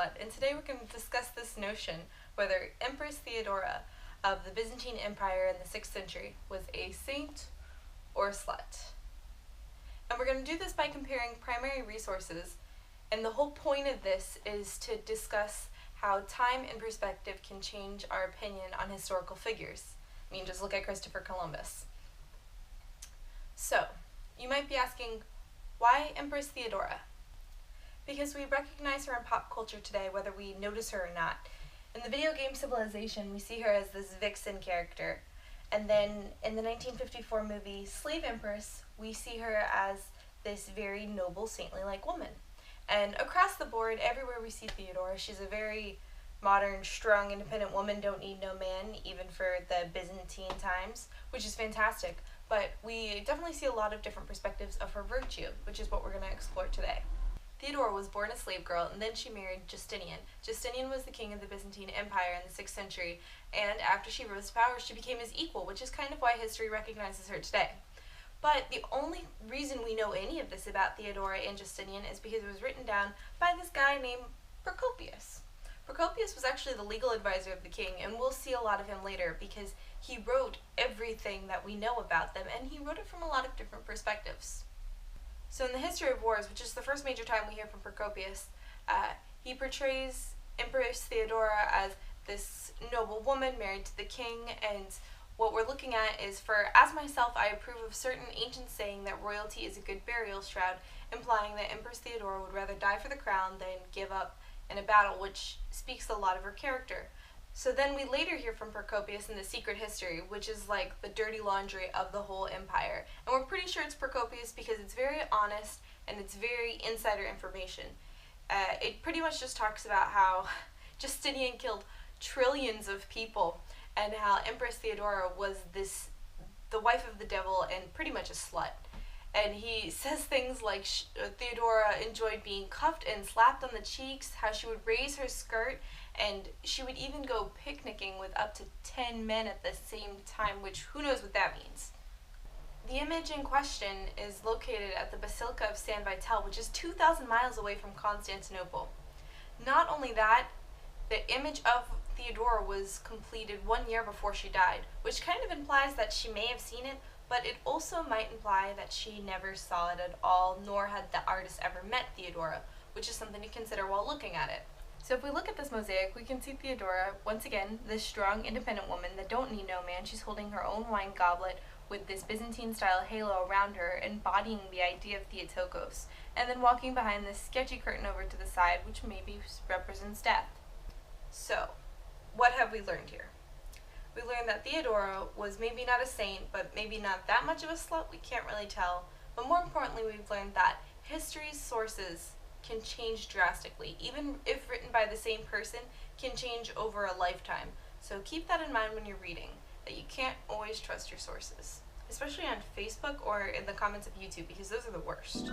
Slut, and today we're going to discuss this notion whether Empress Theodora of the Byzantine Empire in the 6th century was a saint or a slut. And we're going to do this by comparing primary resources, and the whole point of this is to discuss how time and perspective can change our opinion on historical figures. I mean, just look at Christopher Columbus. So, you might be asking, why Empress Theodora? Because we recognize her in pop culture today, whether we notice her or not. In the video game Civilization, we see her as this vixen character. And then in the 1954 movie Slave Empress, we see her as this very noble, saintly-like woman. And across the board, everywhere we see Theodora, she's a very modern, strong, independent woman, don't need no man, even for the Byzantine times, which is fantastic. But we definitely see a lot of different perspectives of her virtue, which is what we're going to explore today. Theodora was born a slave girl, and then she married Justinian. Justinian was the king of the Byzantine Empire in the 6th century, and after she rose to power, she became his equal, which is kind of why history recognizes her today. But the only reason we know any of this about Theodora and Justinian is because it was written down by this guy named Procopius. Procopius was actually the legal advisor of the king, and we'll see a lot of him later because he wrote everything that we know about them, and he wrote it from a lot of different perspectives. So in the History of Wars, which is the first major time we hear from Procopius, he portrays Empress Theodora as this noble woman married to the king, and what we're looking at is, for as myself I approve of certain ancient saying that royalty is a good burial shroud, implying that Empress Theodora would rather die for the crown than give up in a battle, which speaks a lot of her character. So then we later hear from Procopius in the Secret History, which is like the dirty laundry of the whole empire. And we're pretty sure it's Procopius because it's very honest and it's very insider information. It pretty much just talks about how Justinian killed trillions of people and how Empress Theodora was the wife of the devil and pretty much a slut. And he says things like Theodora enjoyed being cuffed and slapped on the cheeks, how she would raise her skirt, and she would even go picnicking with up to 10 men at the same time, which who knows what that means. The image in question is located at the Basilica of San Vital, which is 2,000 miles away from Constantinople. Not only that, the image of Theodora was completed 1 year before she died, which kind of implies that she may have seen it, but it also might imply that she never saw it at all, nor had the artist ever met Theodora, which is something to consider while looking at it. So if we look at this mosaic, we can see Theodora, once again, this strong, independent woman that don't need no man. She's holding her own wine goblet with this Byzantine-style halo around her, embodying the idea of Theotokos, and then walking behind this sketchy curtain over to the side, which maybe represents death. So, what have we learned here? We learned that Theodora was maybe not a saint, but maybe not that much of a slut, we can't really tell. But more importantly, we've learned that history's sources can change drastically, even if written by the same person, can change over a lifetime. So keep that in mind when you're reading, that you can't always trust your sources, especially on Facebook or in the comments of YouTube, because those are the worst.